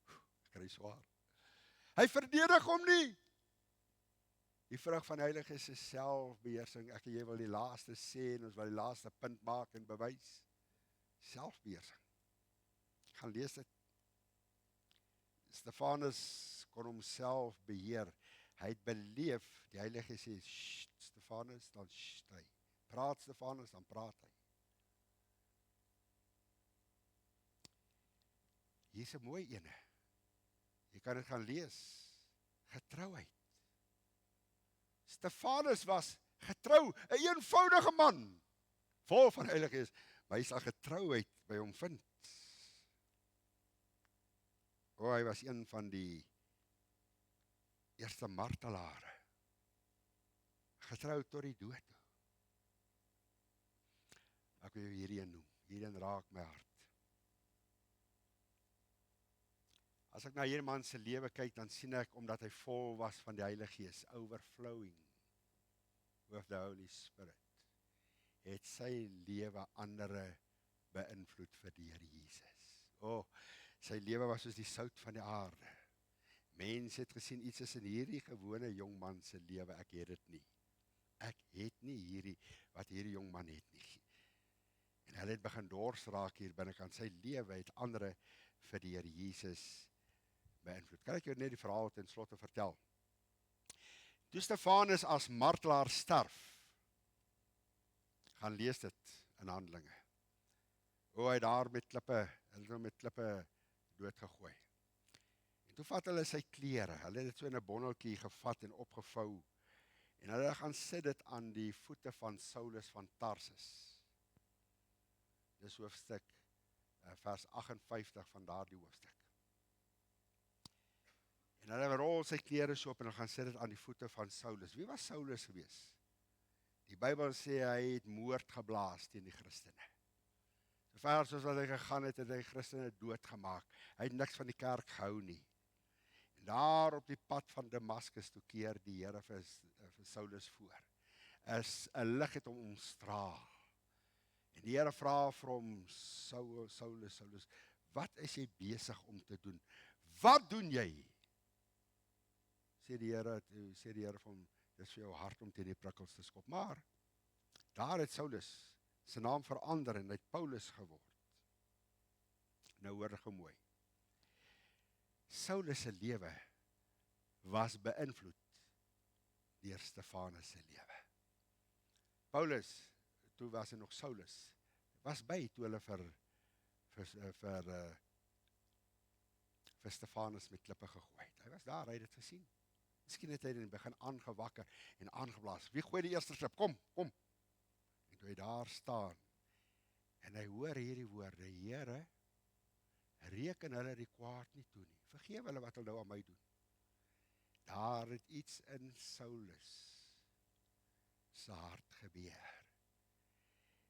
Ek kry swaar. Hy verdedig hom nie. Die vrug van die Heilige Gees is selfbeheersing. Ek en jy wil die laaste sê en ons wil die laaste punt maak en bewys. Selfbeheersing. Ek gaan lees dit. Stefanus kon homself beheer. Hy het beleef, die Heilige Gees sê, "Sst, Stefanus," dan sst hy. Praat Stefanus, dan praat hy. Hier is 'n mooi ene. Jy kan dit gaan lees. Getrouheid. Stefanus was getrou, 'n eenvoudige man, vol van Heilige Gees, maar hy sal getrouheid by hom vind. O, hy was een van die eerste martelare, getrou tot die dood toe. Ek wil jou hierheen noem, hierheen raak my hart. As ek na hierdie man se lewe kyk, dan sien ek, omdat hy vol was van die Heilige Gees, overflowing with the Holy Spirit, het sy lewe andere beïnvloed vir die Here Jesus. O, sy lewe was soos die sout van die aarde. Mense het gesien, iets is in hierdie gewone jongman se lewe, ek het dit nie. Ek het nie hierdie, wat hierdie jongman het nie. En hulle het begin dors raak hier binnekant. Sy lewe het ander vir die Here Jesus beïnvloed. Kan ek jou net die verhaal ten slotte vertel? Toe Stefanus as martelaar sterf, gaan lees dit in Handelinge. O, hy daar met klippe doodgegooi. En toe vat hulle sy klere, hulle het dit so in 'n bondeltjie gevat en opgevou, en hulle gaan sit dit aan die voete van Saulus van Tarsus. Dis hoofstuk vers 58 van daardie hoofstuk. En hulle rol sy klere so op en hulle gaan sit dit aan die voete van Saulus. Wie was Saulus gewees? Die Bybel sê hy het moord geblaas teen die Christene. So ver soos wat hy gegaan het, het hy Christene doodgemaak. Hy het niks van die kerk gehou nie. En daar op die pad van Damaskus toe keer die Here vir Saulus voor. 'n lig het hom omstraal. En die Here vra vir hom, Saulus, wat is jy besig om te doen? Wat doen jy? Sê die Here vir hom, dis vir jou hard om teen die prikkels te skop. Maar daar het Saulus sy naam verander en hy het Paulus geword. Nou hoor gou mooi. Saulus se lewe was beïnvloed deur Stefanus se lewe. Paulus, toe was hy nog Saulus, was by toe hulle vir Stefanus met klippe gegooi het. Hy was daar, hy het dit gesien. Miskien het hy in die begin aangewakker en aangeblaas. Wie gooi die eerste klip? Kom. En toe hy daar staan, en hy hoor hierdie woorde, Here, reken hulle die kwaad nie toe nie. Vergeef hulle wat hulle nou aan my doen. Daar het iets in Saulus se hart gebeur.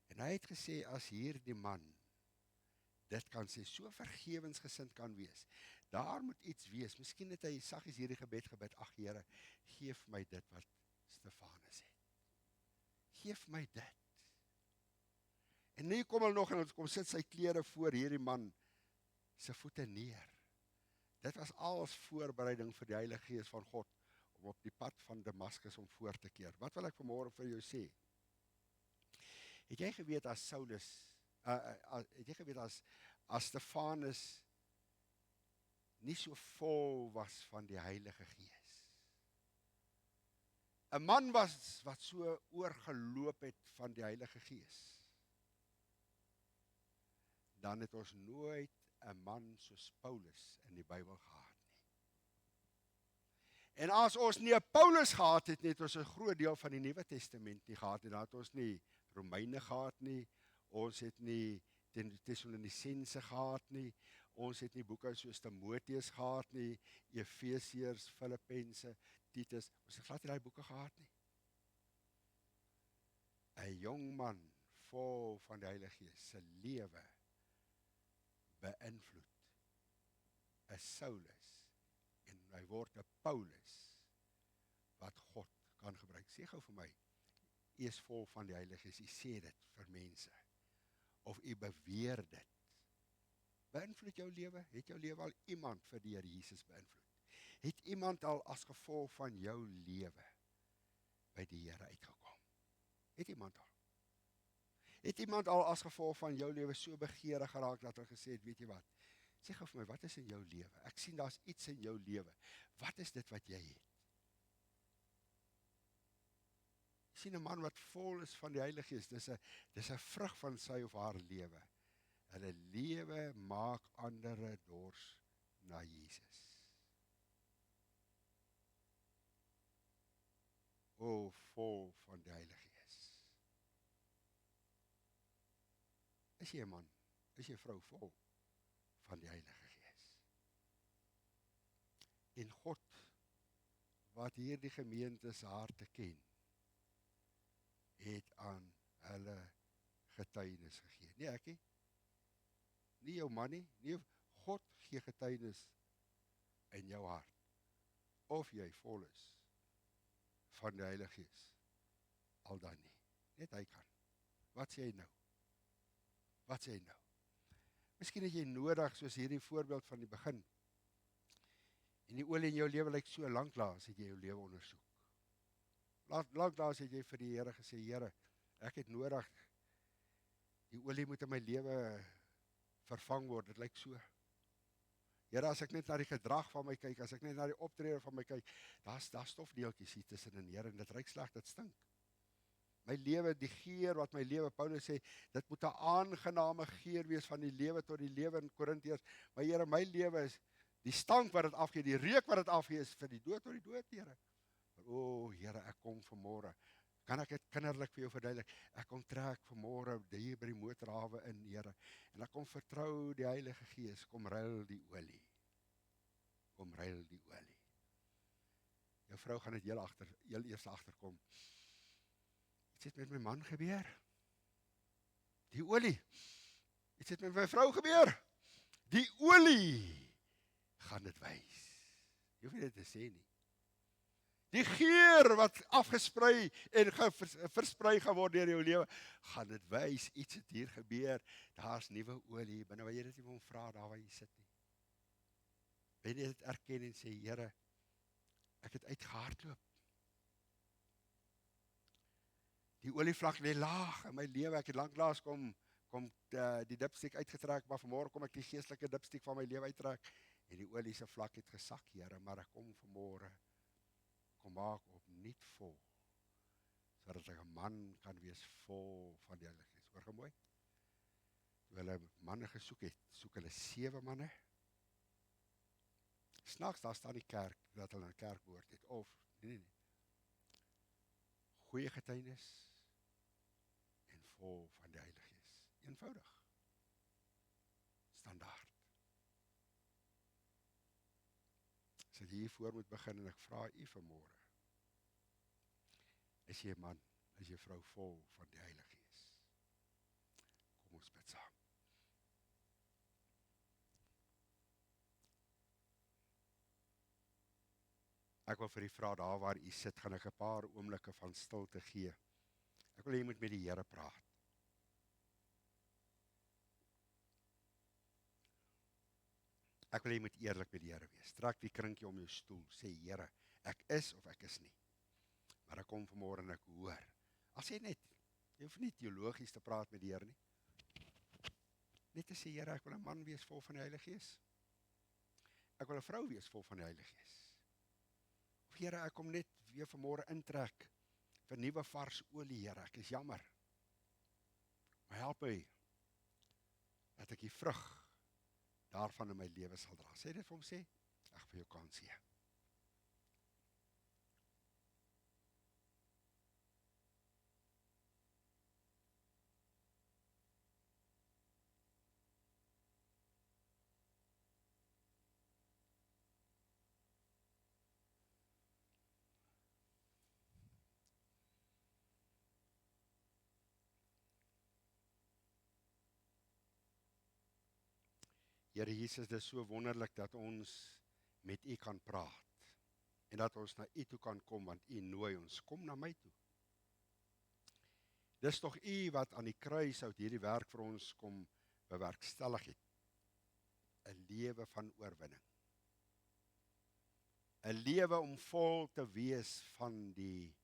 En hy het gesê, as hierdie man dit kan sê, so vergewensgesind kan wees, daar moet iets wees. Miskien het hy saggies hierdie gebed, ag Here, geef my dit wat Stefanus het. Geef my dit. En nu kom hulle nog en ons kom sit sy klere voor hierdie man se voete neer. Dit was als voorbereiding vir die Heilige Gees van God om op die pad van Damaskus om voor te keer. Wat wil ek vanmôre vir jou sê? Het jy geweet as Saulus, het jy geweet as Stefanus nie so vol was van die Heilige Gees? 'n man was wat so oorgeloop het van die Heilige Gees. dan het ons nooit 'n man soos Paulus in die Bybel gehad nie. En as ons nie 'n Paulus gehad het nie, het ons 'n groot deel van die Nuwe Testament nie gehad nie. Dan het ons nie Romeine gehad nie, ons het nie Tessalonisense gehad nie, ons het nie boeke soos Timoteus gehad nie, Efesiërs, Filippense, Titus, ons het glad nie daai boeke gehad nie. 'n Jong man vol van die Heilige Gees se lewe beïnvloed 'n Saulus en hy word 'n Paulus wat God kan gebruik. Sê gou vir my, u is vol van die Heilige Gees, u sê dit vir mense, of u beweer dit. Beïnvloed jou lewe? Het jou lewe al iemand vir die Here Jesus beïnvloed? Het iemand al as gevolg van jou lewe by die Here uitgekom? Het iemand al? Het iemand al as gevolg van jou lewe so begeerig geraak dat hy gesê het, weet jy wat? Sê gou vir my, wat is in jou lewe? Ek sien daar's iets in jou lewe. Wat is dit wat jy het? Ek sien 'n man wat vol is van die Heilige Gees. Dis 'n vrug van sy of haar lewe. Hulle lewe maak ander dors na Jesus. O, vol van die Heilige Gees. Is jy 'n man? Is jy 'n vrou vol van die Heilige Gees? En God, wat hierdie gemeente se harte ken, het aan hulle getuienis gegee. Nie ek nie. Nie jou man nie. Nee, God gee getuienis in jou hart. Of jy vol is van die Heilige Gees. Al dan nie. Net hy kan. Wat sê hy nou? Wat sê hy nou? Miskien het jy nodig, soos hierdie voorbeeld van die begin. En die olie in jou lewe lyk so lanklaas, het jy jou lewe ondersoek. Lanklaas het jy vir die Here gesê, Here, ek het nodig, die olie moet in my lewe vervang word, dit lyk so. Here, as ek net na die gedrag van my kyk, as ek net na die optrede van my kyk, daar's stofdeeltjies hier tussenin, Here, en dit ruik sleg, dit stink. My lewe, die geur wat my lewe, Paulus sê, dit moet 'n aangename geur wees van die lewe tot die lewe in Korintiërs. Maar Here, my lewe is die stank wat dit afgee, die reuk wat dit afgee is vir die dood tot die dood, Here. O, Here, ek kom vanmôre. Kan ek dit kinderlik vir jou verduidelik? Ek kom trek vanmôre hier by die motorhawe in, Here. En ek kom vertrou die Heilige Gees, kom ruil die olie. Kom ruil die olie. Jou vrou gaan dit heel eers agterkom. Iets het met my man gebeur. Die olie. Iets het met my vrou gebeur. Die olie gaan dit wys. Jy hoef nie dit te sê nie. Die geur wat afgesprei en versprei geword deur jou lewe, gaan dit wys, iets het hier gebeur, daar's nuwe olie, binne waar jy dit nie wil vra, daar waar jy sit nie. Ben jy dit erken en sê, Here, ek het uitgehardloop. Die olievlak lê laag in my lewe, ek het lanklaas kom die dipstiek uitgetrek, maar vanmôre kom ek die geestelike dipstiek van my lewe uittrek, en die olie se vlak het gesak, Here, maar ek kom vanmôre, kom maak opnuut vol, sodat ek 'n man kan wees vol van die Heilige Gees. Hoor gou mooi. Toe hulle manne gesoek het, soek hulle 7 manne. Snaaks daar staan die kerk, dat hulle 'n kerk behoort het, of, nee. Goeie getuienis, en vol van die Heilige Gees. Eenvoudig. Standaard. As ek hiervoor moet begin, en ek vra u vanmôre, is jy 'n man, is jy 'n vrou vol van die Heilige Gees? Kom ons bid saam. Ek wil vir u vra, daar waar u sit, gaan ek 'n paar oomblikke van stilte gee. Ek wil hê jy moet met die Here praat. Ek wil hê jy moet eerlik met die Here wees. Trek die krinkie om jou stoel, sê Here, ek is of ek is nie. Maar ek kom vanmôre en ek hoor. Al sê net, jy hoef nie teologies te praat met die Here nie. Net te sê, Here, ek wil 'n man wees vol van die Heilige Gees. Ek wil 'n vrou wees vol van die Heilige Gees. Of Here, ek kom net weer vanmôre intrek vir nuwe vars olie, Here, ek is jammer. Maar help my, dat ek die vrug daarvan in my lewe sal dra. Sê dit vir hom, sê, ek vir jou kans gee. Here Jesus, dit is so wonderlik dat ons met U kan praat en dat ons na U toe kan kom, want U nooi ons, kom na my toe. Dis tog U wat aan die kruis uit hierdie werk vir ons kom bewerkstellig het. 'n Lewe van oorwinning. 'n Lewe om vol te wees van die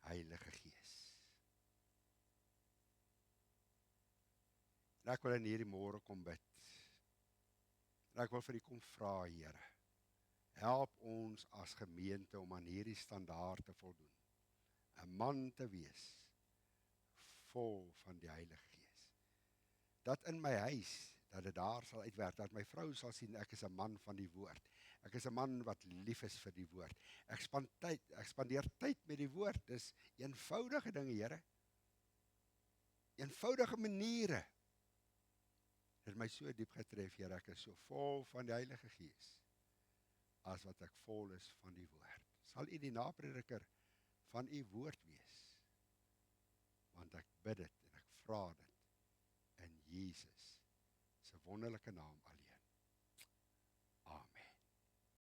Heilige Gees. En ek wil in hierdie môre kom bid. En ek wil vir U kom vra, Here, help ons as gemeente om aan hierdie standaard te voldoen. 'n Man te wees, vol van die Heilige Gees. Dat in my huis, dat dit daar sal uitwerk, dat my vrou sal sien, ek is 'n man van die woord. Ek is 'n man wat lief is vir die woord. Ek spandeer tyd met die woord. Dis eenvoudige dinge, Here. Eenvoudige maniere. Dit het my so diep getref, Here, ek is so vol van die Heilige Gees, as wat ek vol is van die woord. Sal U die naprediker van U woord wees, want ek bid dit en ek vra dit in Jesus se wonderlike naam.